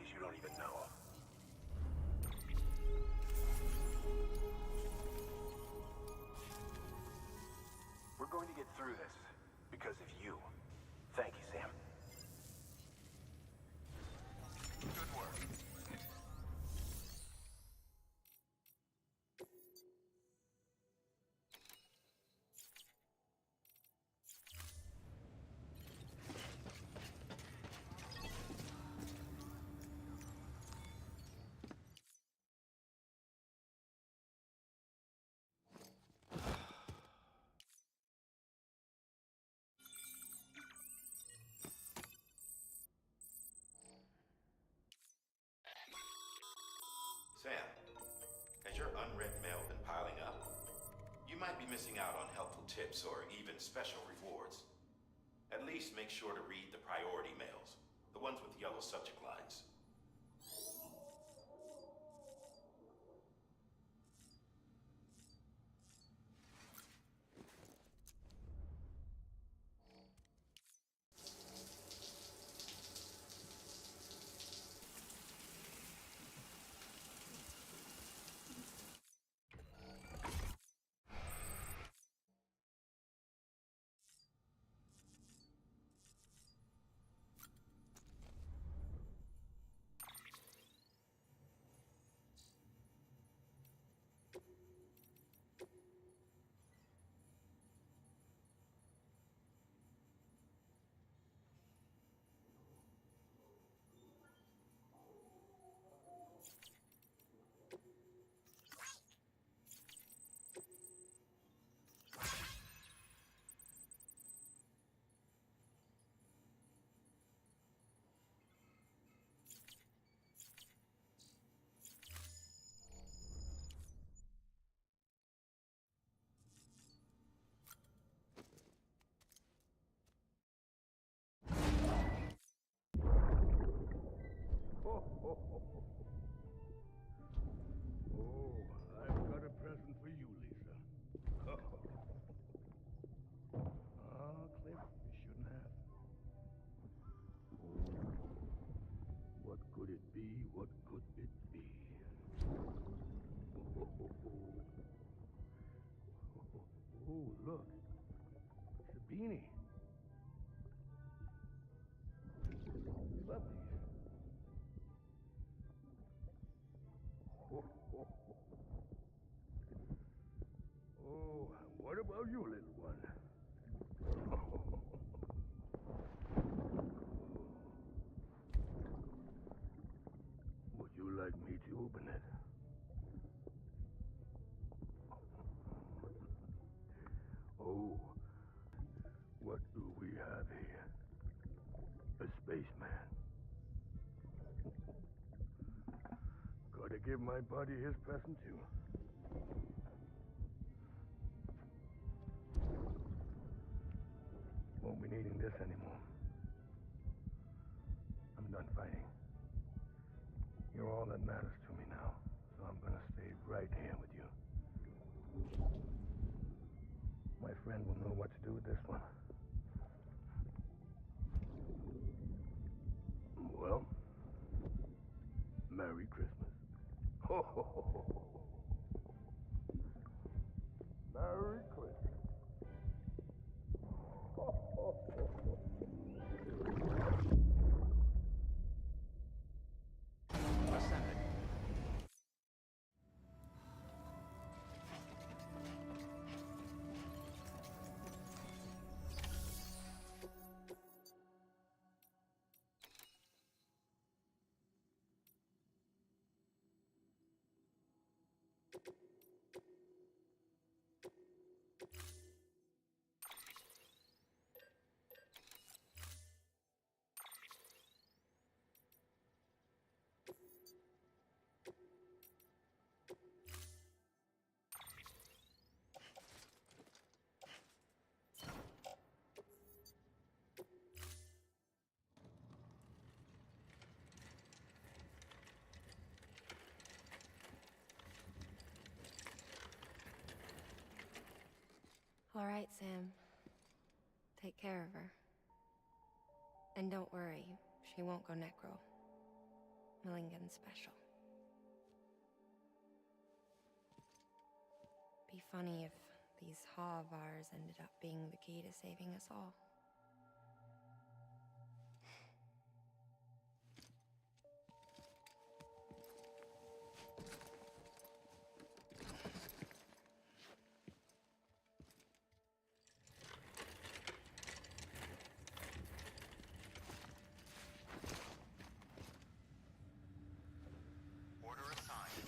possibilities you don't even know of. We're going to get through this because of you. Thank you, Sam. Good work. Sam, has your unread mail been piling up? You might be missing out on helpful tips or even special rewards. At least make sure to read the priority mails, the ones with yellow subject lines. Oh, I've got a present for you, Lisa. Cliff, you shouldn't have. What could it be? What could it be? Oh, look. It's a beanie. You love these. Oh, what about you, little one? Would you like me to open it? Oh, what do we have here? A spaceman. Gotta give my buddy his present too. Won't be needing this anymore. I'm done fighting. You're all that matters to me now, so I'm gonna stay right here with you. My friend will know what to do with this one. Well, Merry Christmas. Ho, ho, ho, ho, ho. Merry Christmas. Ho, ho, ho, ho. Ascending. All right, Sam. Take care of her. And don't worry, she won't go necro. Millingan special. Be funny if these Ha of ours ended up being the key to saving us all. Order assigned.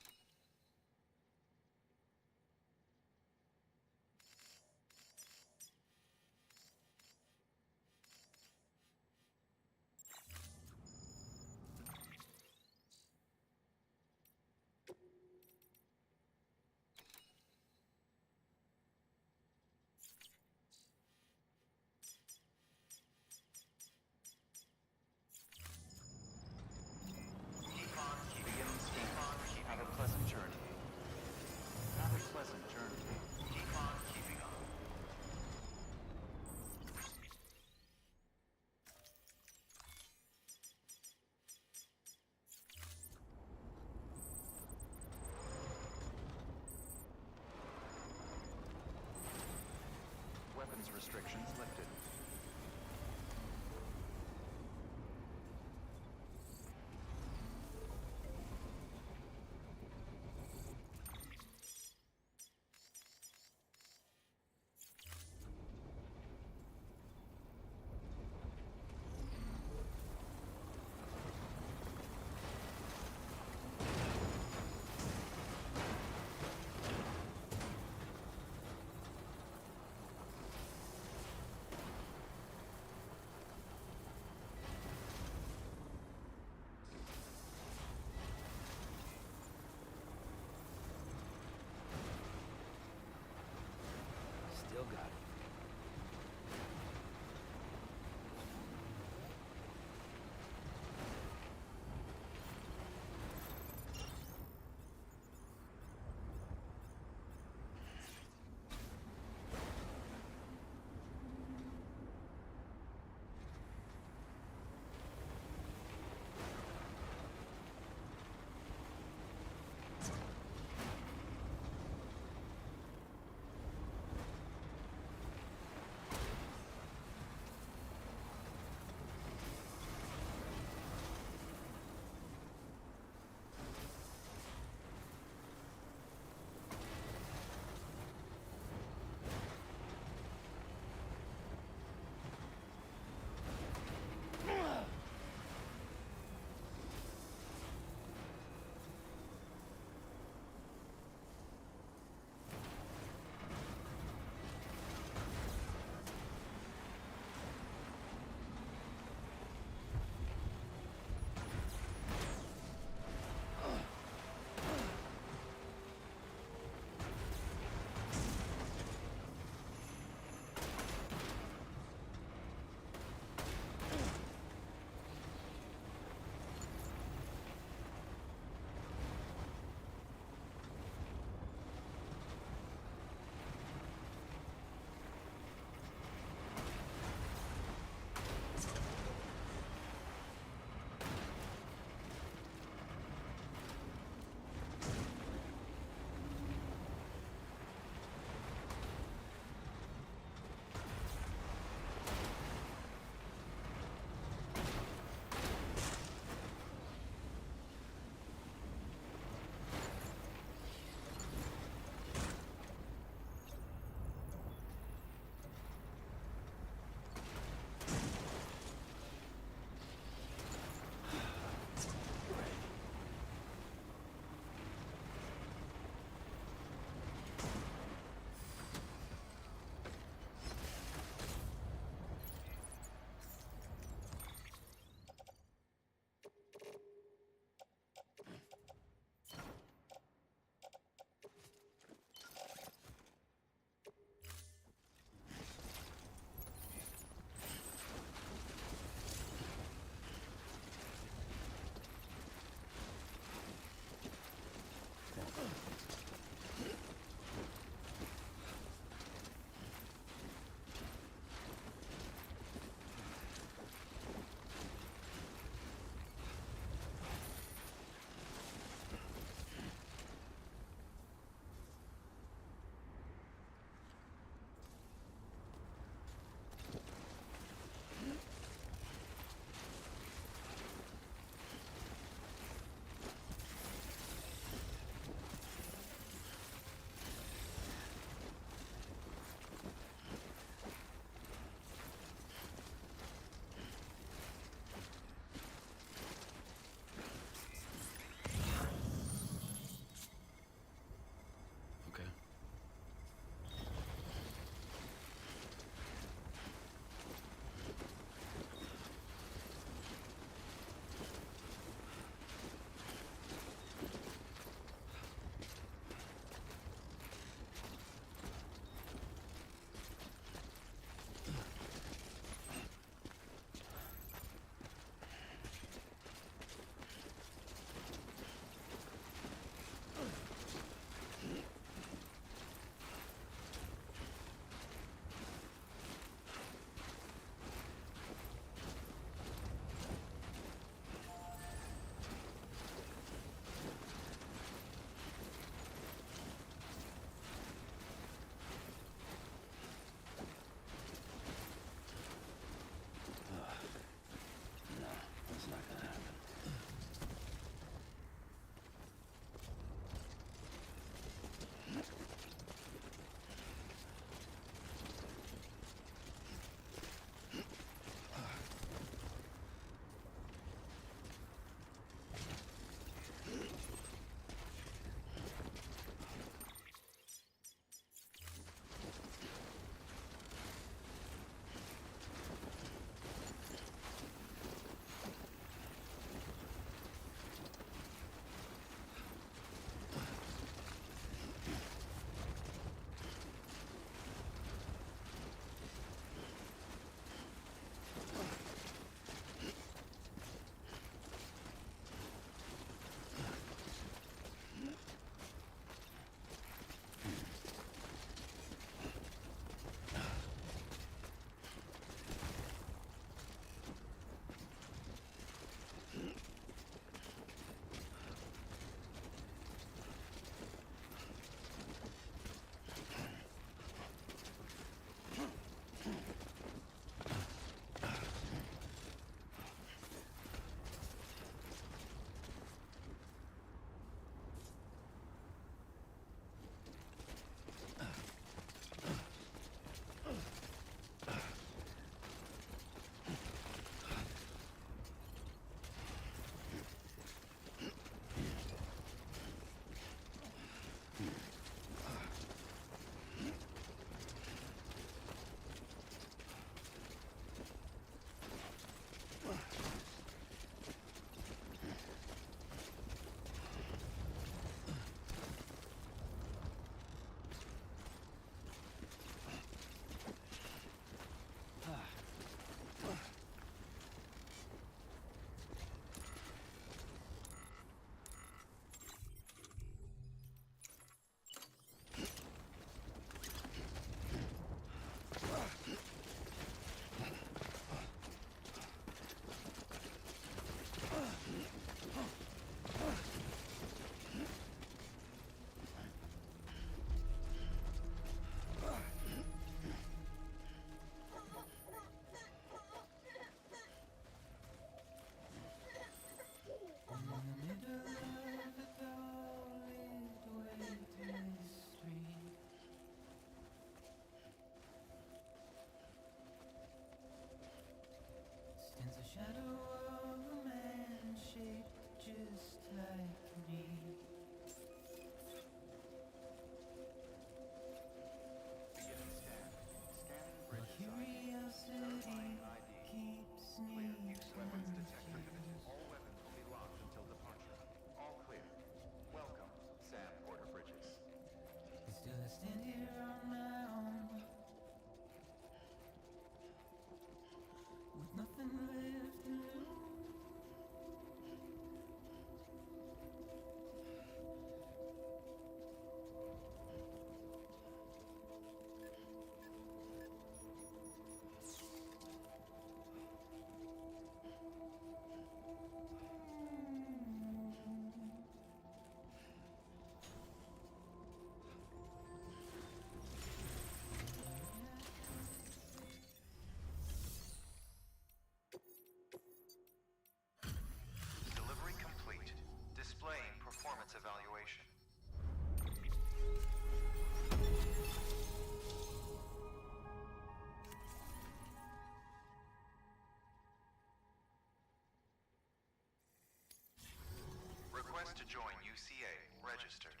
UCA, registered.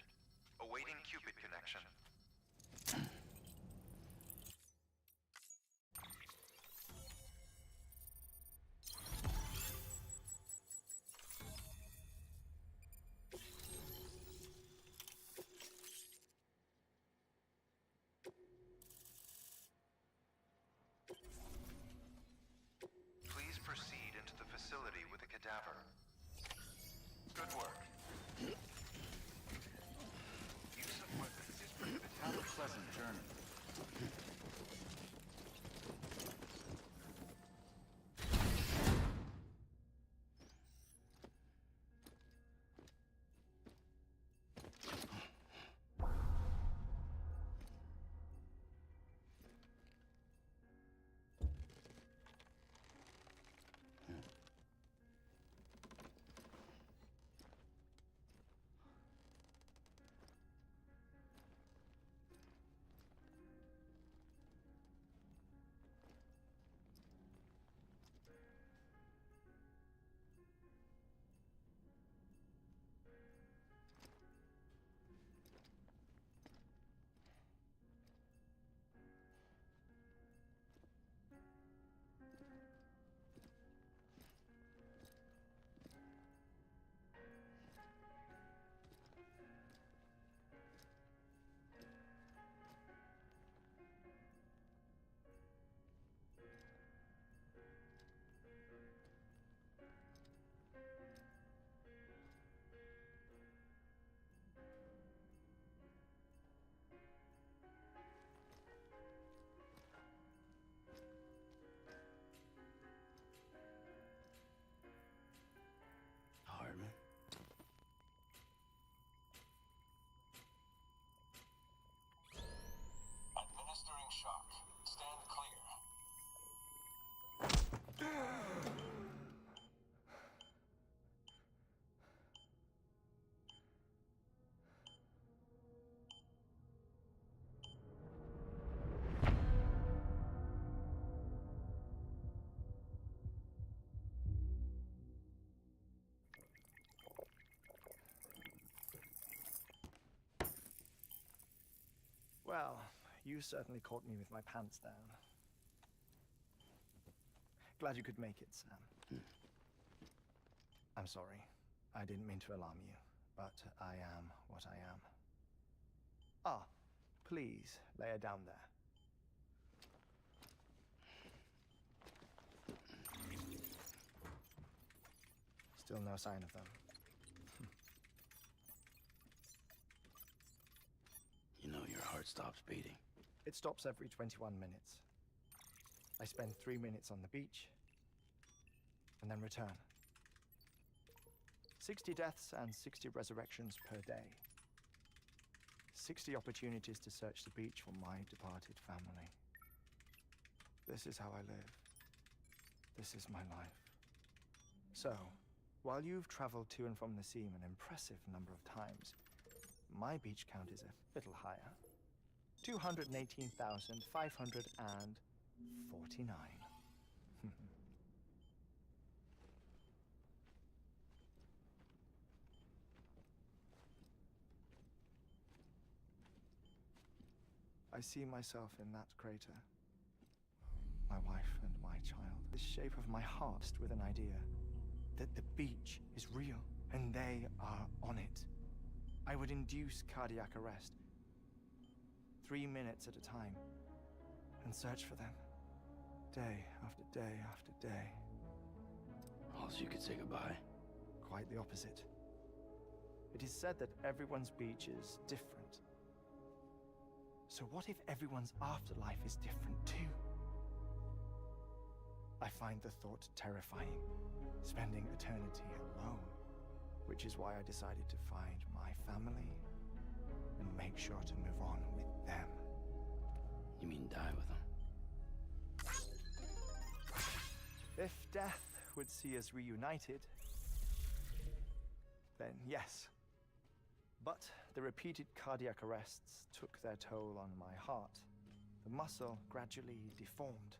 Awaiting Cupid connection. Please proceed into the facility with the cadaver. Good work. Use of weapons is prohibited. Have a pleasant journey. Hardman. Administering shock. Stand clear. Well, you certainly caught me with my pants down. Glad you could make it, Sam. I'm sorry. I didn't mean to alarm you, but I am what I am. Ah, please, lay her down there. Still no sign of them. You know your heart stops beating. It stops every 21 minutes. I spend 3 minutes on the beach, and then return. 60 deaths and 60 resurrections per day. 60 opportunities to search the beach for my departed family. This is how I live. This is my life. So, while you've traveled to and from the sea an impressive number of times, my beach count is a little higher. 218,549. I see myself in that crater. My wife and my child. The shape of my heart with an idea that the beach is real and they are on it. I would induce cardiac arrest, 3 minutes at a time, and search for them, day after day after day. Also, you could say goodbye. Quite the opposite. It is said that everyone's beach is different. So what if everyone's afterlife is different too? I find the thought terrifying, spending eternity alone. Which is why I decided to find my family and make sure to move on with them. You mean die with them? If death would see us reunited, then yes. But the repeated cardiac arrests took their toll on my heart. The muscle gradually deformed.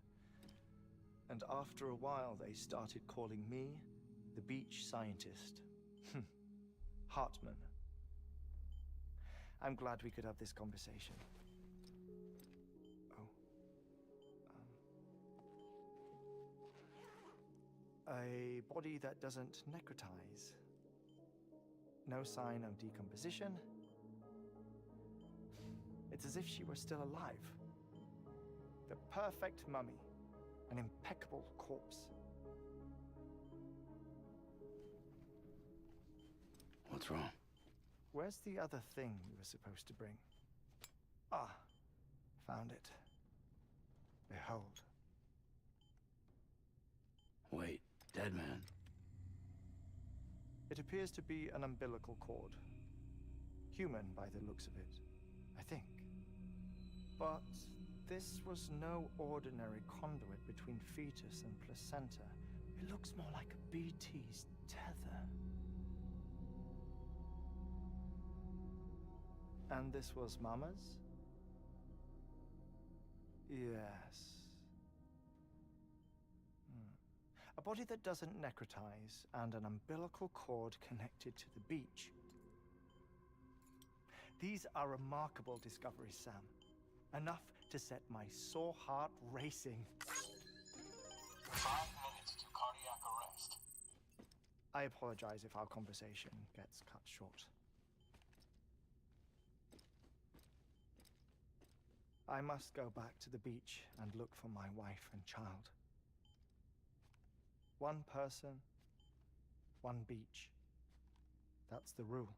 And after a while, they started calling me the beach scientist. Hartman, I'm glad we could have this conversation. Oh. A body that doesn't necrotize. No sign of decomposition. It's as if she were still alive. The perfect mummy. An impeccable corpse. What's wrong? Where's the other thing you were supposed to bring? Ah, found it. Behold. Wait, dead man? It appears to be an umbilical cord. Human by the looks of it, I think. But this was no ordinary conduit between fetus and placenta. It looks more like a BT's tether. And this was Mama's? Yes. A body that doesn't necrotize, and an umbilical cord connected to the beach. These are remarkable discoveries, Sam. Enough to set my sore heart racing. 5 minutes to cardiac arrest. I apologize if our conversation gets cut short. I must go back to the beach and look for my wife and child. One person, one beach. That's the rule.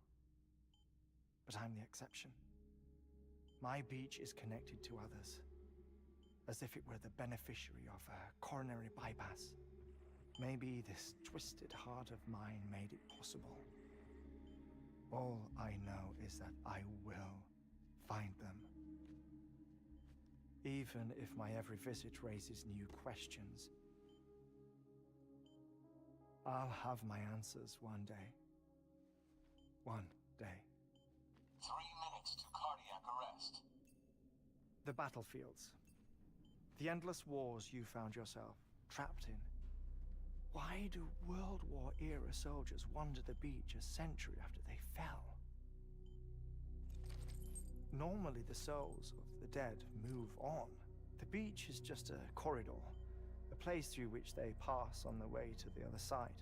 But I'm the exception. My beach is connected to others, as if it were the beneficiary of a coronary bypass. Maybe this twisted heart of mine made it possible. All I know is that I will find them. Even if my every visit raises new questions. I'll have my answers one day. One day. 3 minutes to cardiac arrest. The battlefields. The endless wars you found yourself trapped in. Why do World War-era soldiers wander the beach a century after they fell? Normally the souls of the dead move on. The beach is just a corridor, a place through which they pass on the way to the other side.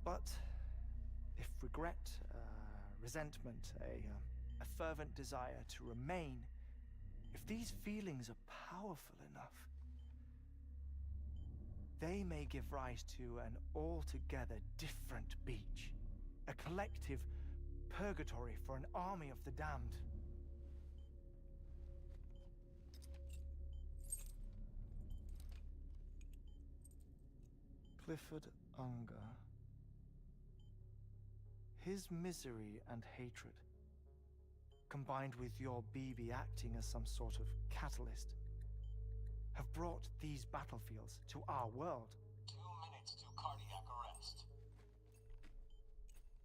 But if regret, resentment, a fervent desire to remain, if these feelings are powerful enough, they may give rise to an altogether different beach, a collective purgatory for an army of the damned. Clifford Unger. His misery and hatred, combined with your BB acting as some sort of catalyst, have brought these battlefields to our world. 2 minutes to cardiac arrest.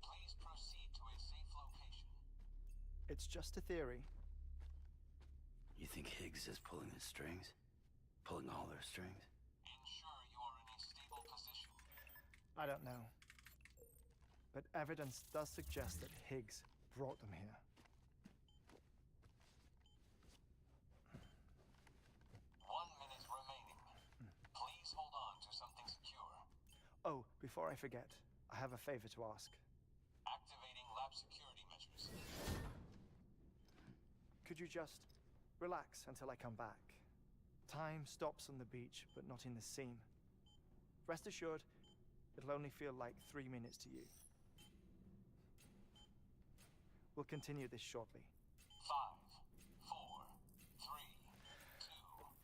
Please proceed to a safe location. It's just a theory. You think Higgs is pulling the strings? Pulling all their strings? Ensure you are in a stable position. I don't know. But evidence does suggest that Higgs brought them here. 1 minute remaining. Please hold on to something secure. Oh, before I forget, I have a favor to ask. Activating lab security measures. Could you just relax until I come back? Time stops on the beach, but not in the scene. Rest assured, it'll only feel like 3 minutes to you. We'll continue this shortly. 5, 4, 3,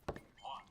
2, 1.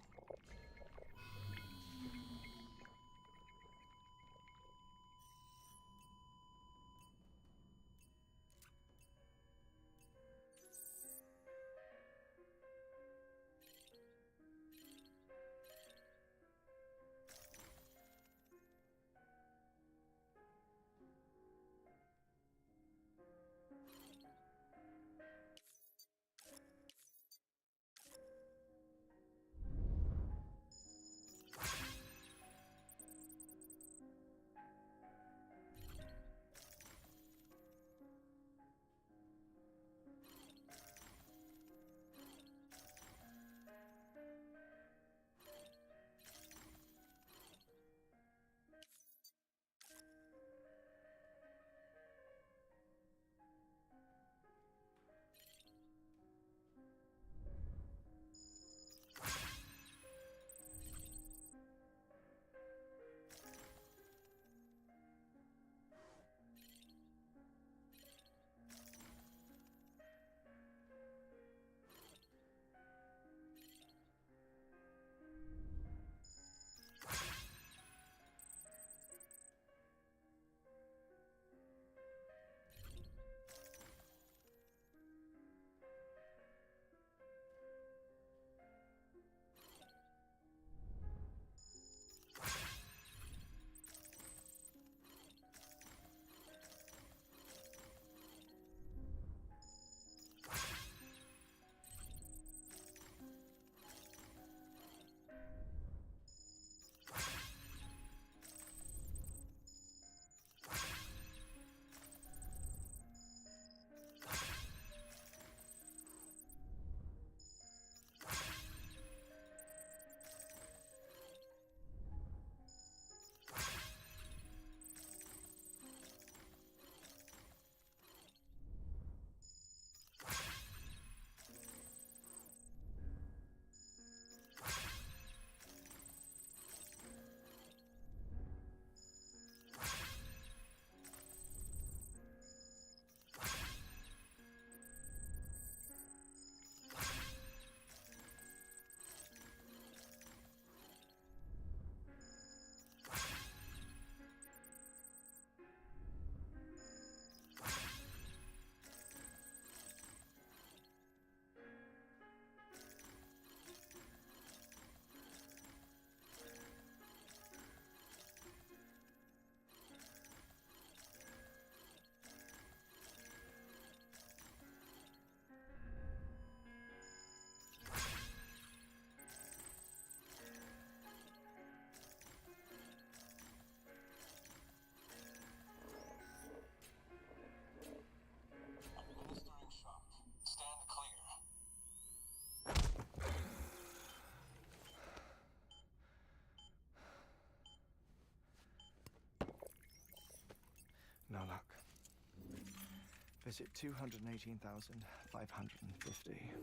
Visit 218,550.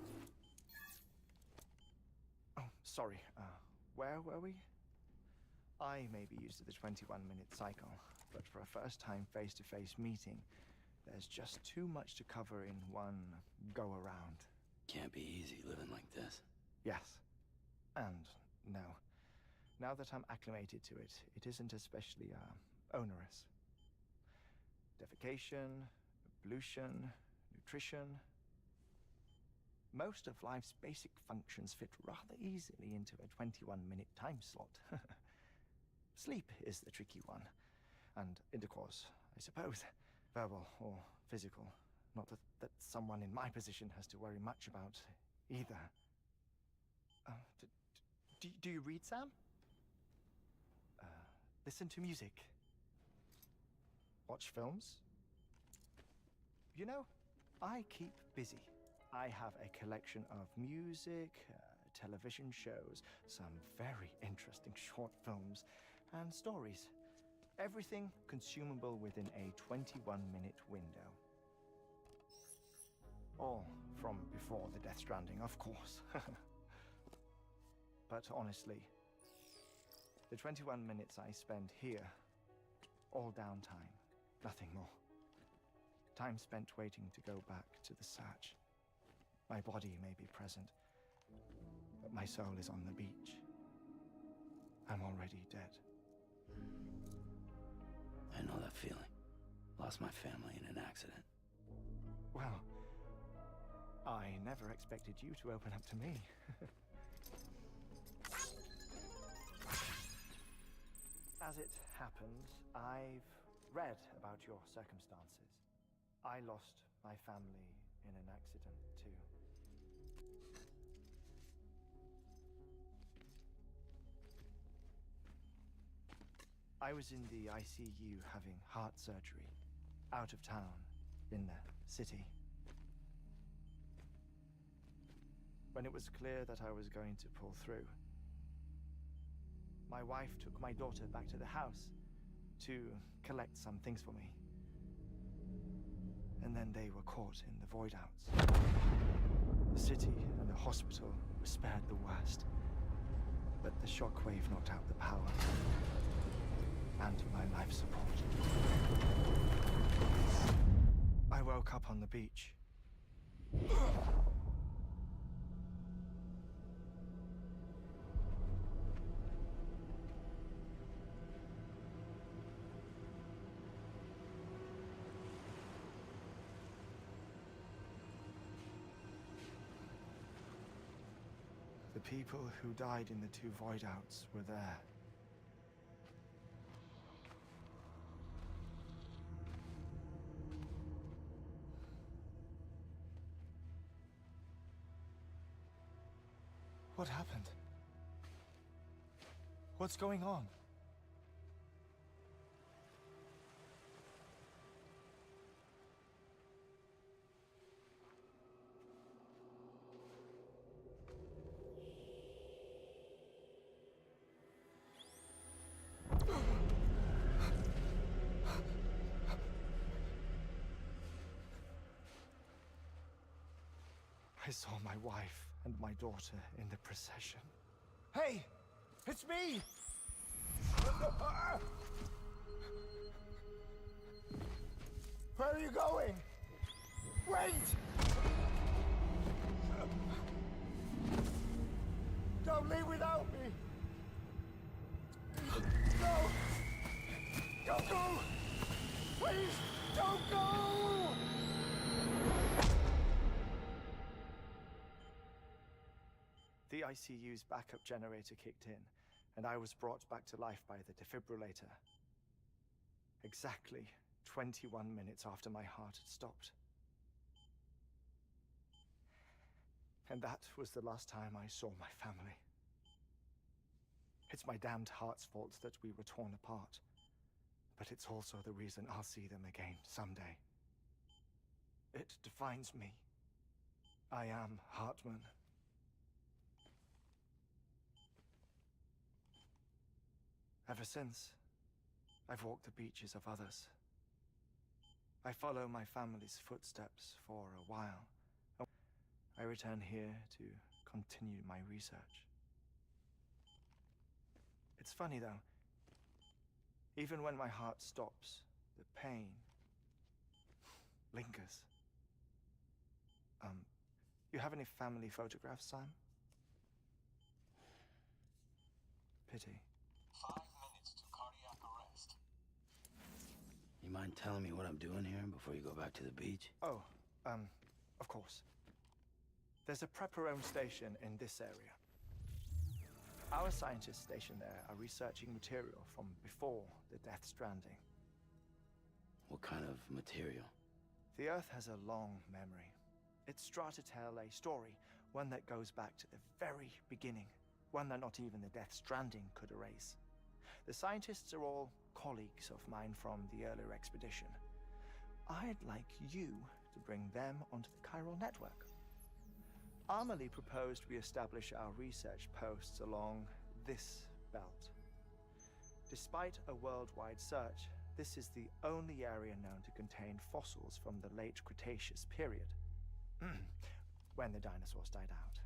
Oh, sorry. Where were we? I may be used to the 21-minute cycle, but for a first-time face-to-face meeting, there's just too much to cover in one go-around. Can't be easy living like this. Yes. And no. Now that I'm acclimated to it, it isn't especially, onerous. Defecation, pollution, nutrition. Most of life's basic functions fit rather easily into a 21-minute time slot. Sleep is the tricky one. And intercourse, I suppose. Verbal or physical. Not that someone in my position has to worry much about either. Do you read, Sam? Listen to music. Watch films? You know, I keep busy. I have a collection of music, television shows, some very interesting short films, and stories. Everything consumable within a 21-minute window. All from before the Death Stranding, of course. But honestly, the 21 minutes I spend here, all downtime, nothing more. Time spent waiting to go back to the search. My body may be present, but my soul is on the beach. I'm already dead. I know that feeling. Lost my family in an accident. Well, I never expected you to open up to me. As it happens, I've read about your circumstances. I lost my family in an accident, too. I was in the ICU having heart surgery, out of town, in the city. When it was clear that I was going to pull through, my wife took my daughter back to the house to collect some things for me. And then they were caught in the void outs. The city and the hospital were spared the worst, but the shockwave knocked out the power and my life support. I woke up on the beach. The people who died in the two void outs were there. What happened? What's going on? I saw my wife and my daughter in the procession. Hey! It's me! Where are you going? Wait! Don't leave without me! No! Don't go! Please, don't go! The ICU's backup generator kicked in, and I was brought back to life by the defibrillator. Exactly 21 minutes after my heart had stopped. And that was the last time I saw my family. It's my damned heart's fault that we were torn apart, but it's also the reason I'll see them again someday. It defines me. I am Hartman. Ever since, I've walked the beaches of others. I follow my family's footsteps for a while. I return here to continue my research. It's funny though. Even when my heart stops, the pain lingers. You have any family photographs, Sam? Pity. 5 minutes to cardiac arrest. You mind telling me what I'm doing here before you go back to the beach? Oh, of course. There's a Prepperone station in this area. Our scientists stationed there are researching material from before the Death Stranding. What kind of material? The Earth has a long memory. It's trying to tell a story, one that goes back to the very beginning, one that not even the Death Stranding could erase. The scientists are all colleagues of mine from the earlier expedition. I'd like you to bring them onto the chiral network. Amelie proposed we establish our research posts along this belt. Despite a worldwide search, this is the only area known to contain fossils from the late Cretaceous period, when the dinosaurs died out.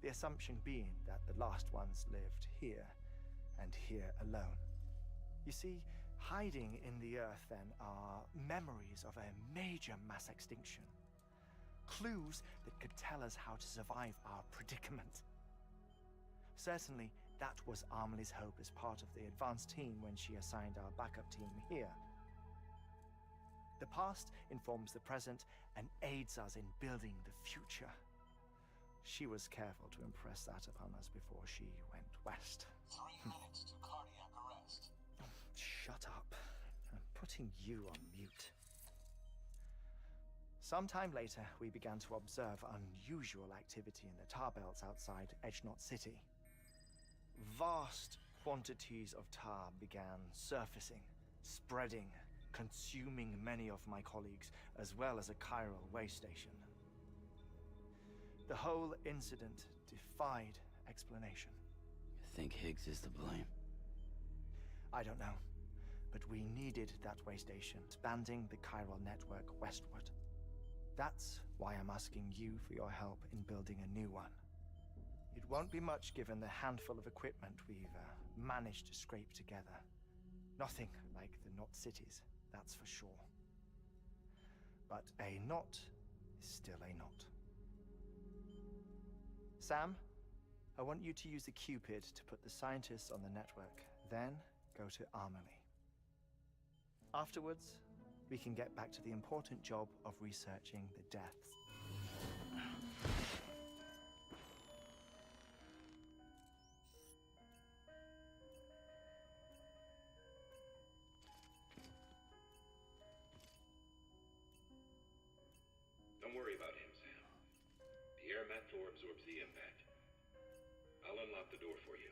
The assumption being that the last ones lived here, and here alone. You see, hiding in the Earth then are memories of a major mass extinction. Clues that could tell us how to survive our predicament. Certainly, that was Amelie's hope as part of the advanced team when she assigned our backup team here. The past informs the present and aids us in building the future. She was careful to impress that upon us before she went west. 3 minutes to cardiac arrest. Shut up. I'm putting you on mute. Sometime later, we began to observe unusual activity in the tar belts outside Edgenot City. Vast quantities of tar began surfacing, spreading, consuming many of my colleagues, as well as a chiral way station. The whole incident defied explanation. You think Higgs is to blame? I don't know, but we needed that way station, expanding the chiral network westward. That's why I'm asking you for your help in building a new one. It won't be much given the handful of equipment we've managed to scrape together. Nothing like the knot cities, that's for sure. But a knot is still a knot. Sam, I want you to use the Cupid to put the scientists on the network, then go to Amelie. Afterwards, we can get back to the important job of researching the deaths. Don't worry about him, Sam. The air mat floor absorbs the impact. I'll unlock the door for you.